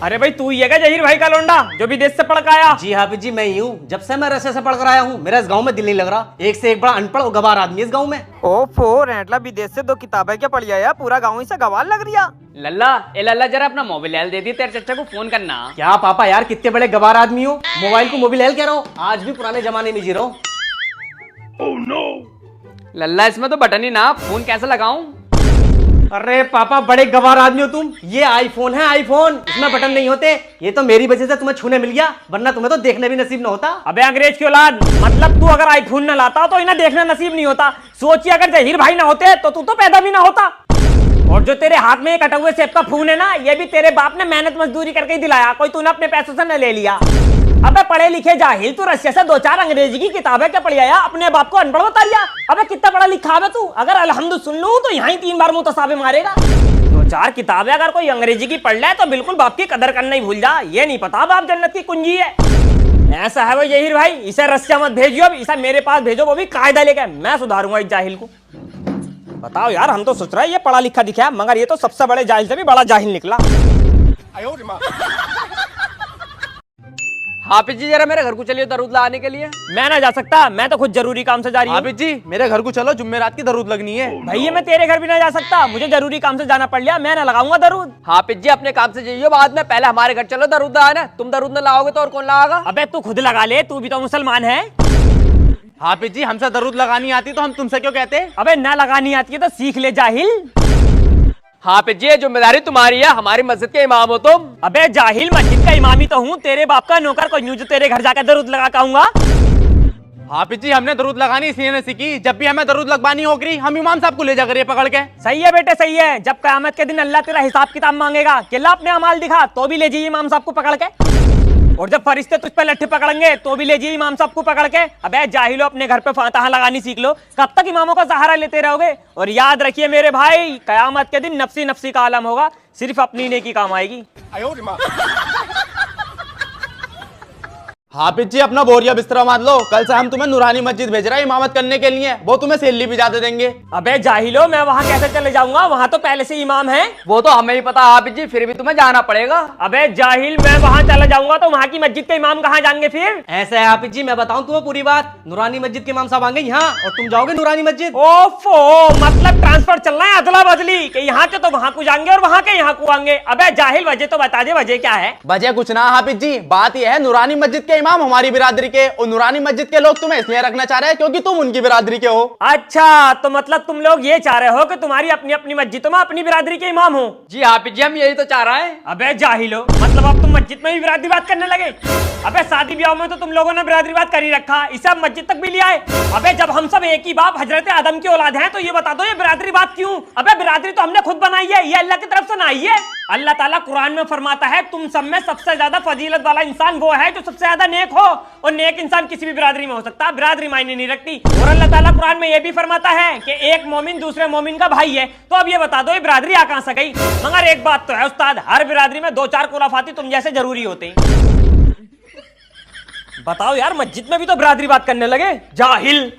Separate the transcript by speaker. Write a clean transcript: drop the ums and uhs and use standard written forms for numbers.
Speaker 1: अरे भाई तू ही है क्या जहीर भाई का लौंडा जो विदेश से पढ़ के आया?
Speaker 2: जी हाफिज जी, मैं ही हूँ। जब से मैं रसे से पढ़ कर आया हूँ, मेरा इस गांव में दिल नहीं लग रहा। एक से एक बड़ा अनपढ़ और गवार आदमी है इस गांव में।
Speaker 3: ओफो रेंटला विदेश से 2 किताबें क्या पढ़ आया, पूरा गाँव ही से गवार लग रिया।
Speaker 1: लल्ला ए लल्ला जरा अपना मोबाइल दे दी, तेरे चचा को फोन करना।
Speaker 2: क्या पापा यार, कितने बड़े गवार आदमी हो, मोबाइल को मोबाइल कह रहा हूँ। आज भी पुराने जमाने में जी रहा हूँ।
Speaker 1: लल्ला इसमें तो बटन ही ना, फोन कैसे लगाऊं?
Speaker 2: अरे पापा, बड़े गवार आदमी हो तुम। ये आईफोन है, आईफोन, इसमें बटन नहीं होते। ये तो मेरी वजह से तुम्हें छूने मिल गया, वरना तुम्हें तो देखने भी नसीब न होता।
Speaker 1: अबे अंग्रेज की औलाद, मतलब तू अगर आईफोन न लाता तो इन्हें देखना नसीब नहीं होता। सोचिए अगर जहीर भाई ना होते तो तू तो पैदा भी ना होता। और जो तेरे हाथ में कटे हुए सेब का फूल है ना, ये भी तेरे बाप ने मेहनत मजदूरी करके ही दिलाया, कोई तूने अपने पैसों से न ले लिया। अबे पढ़े लिखे जाहिल, तू रशिया से 2-4 अंग्रेजी की किताबें क्या पढ़ आया, अपने बाप को अनपढ़ बता लिया। अबे कितना पढ़ा लिखा है तू, अगर अलहम्दु सुन लूं तो यहाँ ही 3 बार मुतसाबे मारेगा। 2-4 किताबें अगर कोई अंग्रेजी की पढ़ ले तो बिल्कुल बाप की कदर करना ही भूल जा। ये नहीं पता बाप जन्नत की कुंजी है। ऐसा है वो जहीर भाई, इसे रशिया मत भेजियो, अब इसे मेरे पास भेजो, वो भी कायदा लेके। मैं सुधारूंगा इस जाहिल को। बताओ यार, हम तो सोच रहे हैं ये पढ़ा लिखा दिखा, मगर ये तो सबसे बड़े जाहिल से भी बड़ा जाहिल निकला। हाफिज जी जरा मेरे घर को चलिए दरूद लाने के लिए। मैं ना जा सकता, मैं तो खुद जरूरी काम से जा रही हूँ।
Speaker 2: हाफिज जी, मेरे घर को चलो, जुम्मेरात की दरूद लगनी है।
Speaker 1: भैया मैं तेरे घर भी ना जा सकता, मुझे जरूरी काम से जाना पड़ लिया, मैं ना लगाऊंगा दरूद। हाफिज जी अपने काम से जाइए, बाद में पहले हमारे घर चलो दरूद लाना। तुम दरूद न लाओगे तो और कौन लाएगा? अबे तू खुद लगा ले, तू भी तो मुसलमान है।
Speaker 2: हाफिज जी, हमसे दरूद लगानी आती तो हम तुमसे क्यों कहते?
Speaker 1: अबे ना लगानी आती है तो सीख ले जाहिल। हाफिज जी जिम्मेदारी तुम्हारी है, हमारी मस्जिद के इमाम हो तुम। अबे जाहिल, मस्जिद का इमाम ही तो हूँ, तेरे बाप का नौकर कोई न्यू जो तेरे घर जाकर दरूद लगा के आऊंगा।
Speaker 2: हाफिज जी, हमने दरूद लगानी इसलिए नहीं सीखी, जब भी हमें दरूद लगवानी होगी हम इमाम साहब को ले जाकर पकड़ के।
Speaker 1: सही है बेटे सही है, जब कयामत के दिन अल्लाह तेरा हिसाब किताब मांगेगा कि ला अपने अमाल दिखा, तो भी ले जाइए इमाम साहब को पकड़ के। और जब फरिश्ते तुझ पे लट्ठे पकड़ेंगे तो भी ले जाइए इमाम साहब को पकड़ के। अबे जाहिलो, अपने घर पे फातहा लगानी सीख लो, कब तक इमामों का सहारा लेते रहोगे? और याद रखिए मेरे भाई, कयामत के दिन नफ्सी नफ्सी का आलम होगा, सिर्फ अपनी नेकी काम आएगी।
Speaker 2: हाफिज जी, अपना बोरिया बिस्तरा मान लो, कल से हम तुम्हें नूरानी मस्जिद भेज रहे हैं इमामत करने के लिए, वो तुम्हें सैलरी भी ज्यादा देंगे।
Speaker 1: अबे जाहिलो, मैं वहाँ कैसे चले जाऊंगा, वहाँ तो पहले से इमाम है।
Speaker 3: वो तो हमें ही पता हाफिज जी, फिर भी तुम्हें जाना पड़ेगा।
Speaker 1: अबे जाहिल, मैं वहाँ चला जाऊंगा तो वहाँ की मस्जिद के इमाम कहाँ जाएंगे फिर?
Speaker 2: ऐसा है हाफिज जी, मैं बताऊं तुम्हें पूरी बात। नूरानी मस्जिद के इमाम साहब आएंगे यहाँ और तुम जाओगे नूरानी मस्जिद।
Speaker 1: ओफो, मतलब ट्रांसफर चल रहा है, अदला बदली, कि यहाँ के तो वहाँ को जाएंगे और वहाँ के यहाँ को आएंगे। अबे जाहिल, वजह तो बता दे, वजह क्या है?
Speaker 2: वजह कुछ ना हाफिज जी, बात यह है नूरानी मस्जिद के इमाम हमारी बिरादरी के, और नूरानी मस्जिद के लोग तुम्हें इसलिए रखना चाह रहे हैं क्योंकि तुम उनकी बिरादरी के हो।
Speaker 1: अच्छा, तो मतलब तुम लोग ये चाह रहे हो कि तुम्हारी अपनी अपनी मस्जिदों में अपनी बिरादरी के इमाम हो?
Speaker 3: जी हाफिज जी, हम यही तो चाह रहे हैं।
Speaker 1: अबे जाहिलो, मतलब अब तुम मस्जिद में भी बिरादरी बात करने लगे? अबे शादी ब्याह में तो तुम लोगों ने बिरादरी बात कर ही रखा, इसे अब मस्जिद तक भी ले आए। अबे जब हम सब एक ही बाप हजरत आदम की औलाद हैं, तो ये बता दो ये बिरादरी बात क्यों? अबे बिरादरी तो हमने खुद बनाई है, ये अल्लाह की तरफ से ना आई है। अल्लाह ताला कुरान में फरमाता है, तुम सब में सबसे ज्यादा फजीलत वाला इंसान वो है जो सबसे ज्यादा नेक हो, और नेक इंसान किसी भी बिरादरी में हो सकता, बिरादरी मायने नहीं रखती। और अल्लाह ताला कुरान में ये भी फरमाता है कि एक मोमिन दूसरे मोमिन का भाई है। तो अब ये बता दो ये बिरादरी आ कहां से गई? मगर एक बात तो है उस्ताद, हर बिरादरी में 2-4 खुराफाती तुम जैसे जरूरी होते हैं। बताओ यार, मस्जिद में भी तो बिरादरी बात करने लगे, जाहिल।